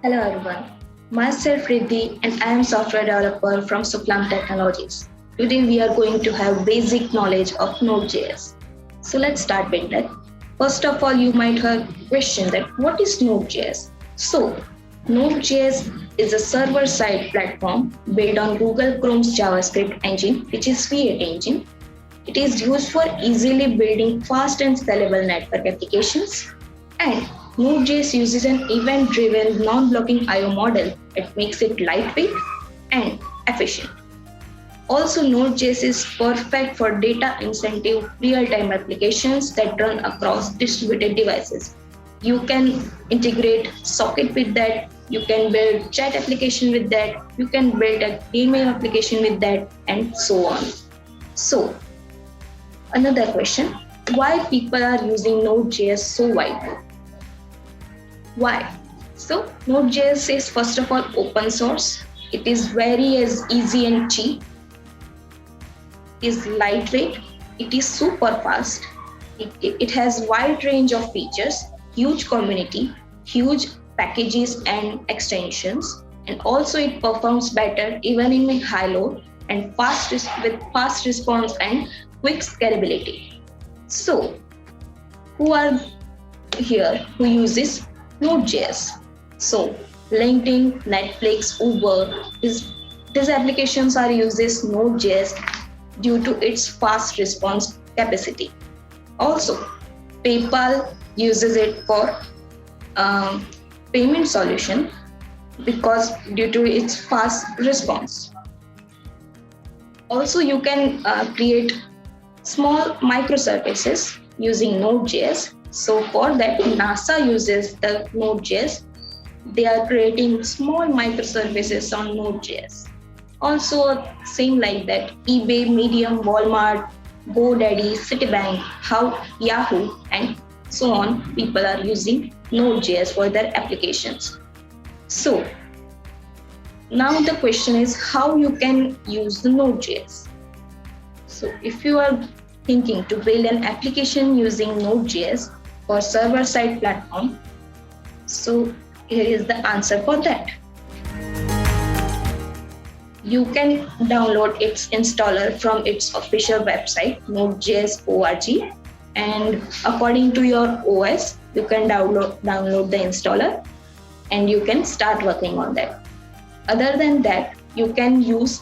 Hello everyone, myself Riddhi and I am software developer from Sufalam Technologies. Today we are going to have basic knowledge of Node.js. So let's start with that. First of all, you might have question that what is Node.js? So Node.js is a server-side platform built on Google Chrome's JavaScript engine, which is V8 engine. It is used for easily building fast and scalable network applications, and Node.js uses an event-driven non-blocking I/O model that makes it lightweight and efficient. Also, Node.js is perfect for data-intensive real-time applications that run across distributed devices. You can integrate socket with that, you can build chat application with that, you can build an email application with that, and so on. So, another question, why people are using Node.js so widely? Why? So Node.js is first of all open source. It is very as easy and cheap. It is lightweight. It is super fast. It has wide range of features, huge community, huge packages and extensions, and also it performs better even in high load and with fast response and quick scalability. So who are here who uses Node.js? So LinkedIn, Netflix, Uber, these applications are uses Node.js due to its fast response capacity. Also, PayPal uses it for payment solution because due to its fast response. Also, you can create small microservices using Node.js. So for that, NASA uses the Node.js. They are creating small microservices on Node.js. Also, same like that, eBay, Medium, Walmart, GoDaddy, Citibank, Yahoo, and so on, people are using Node.js for their applications. So now the question is how you can use the Node.js. So if you are thinking to build an application using Node.js for server-side platform, so here is the answer for that. You can download its installer from its official website, nodejs.org, and according to your OS, you can download the installer and you can start working on that. Other than that, you can use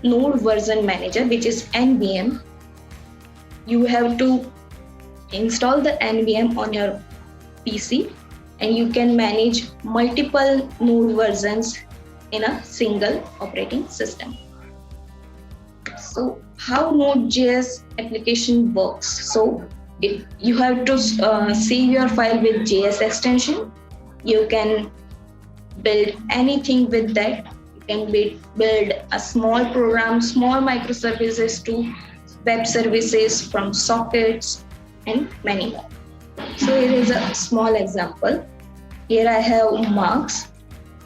Node Version Manager, which is NVM. You have to install the NVM on your PC and you can manage multiple Node versions in a single operating system. So how Node.js application works? So you have to save your file with JS extension. You can build anything with that. You can build a small program, small microservices to web services from sockets and many more. So here is a small example. Here I have marks,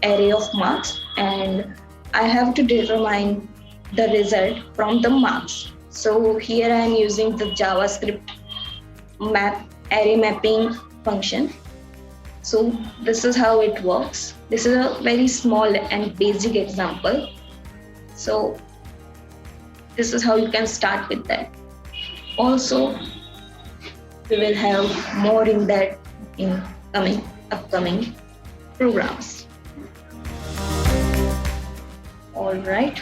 array of marks, and I have to determine the result from the marks. So here I am using the JavaScript array mapping function. So this is how it works. This is a very small and basic example. So this is how you can start with that. Also, we will have more in that in upcoming programs. All right.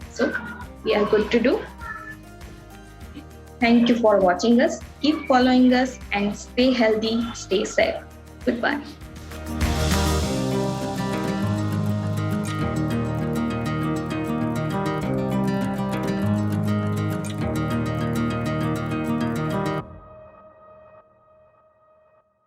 So we are good to do. Thank you for watching us. Keep following us and stay healthy, stay safe. Goodbye.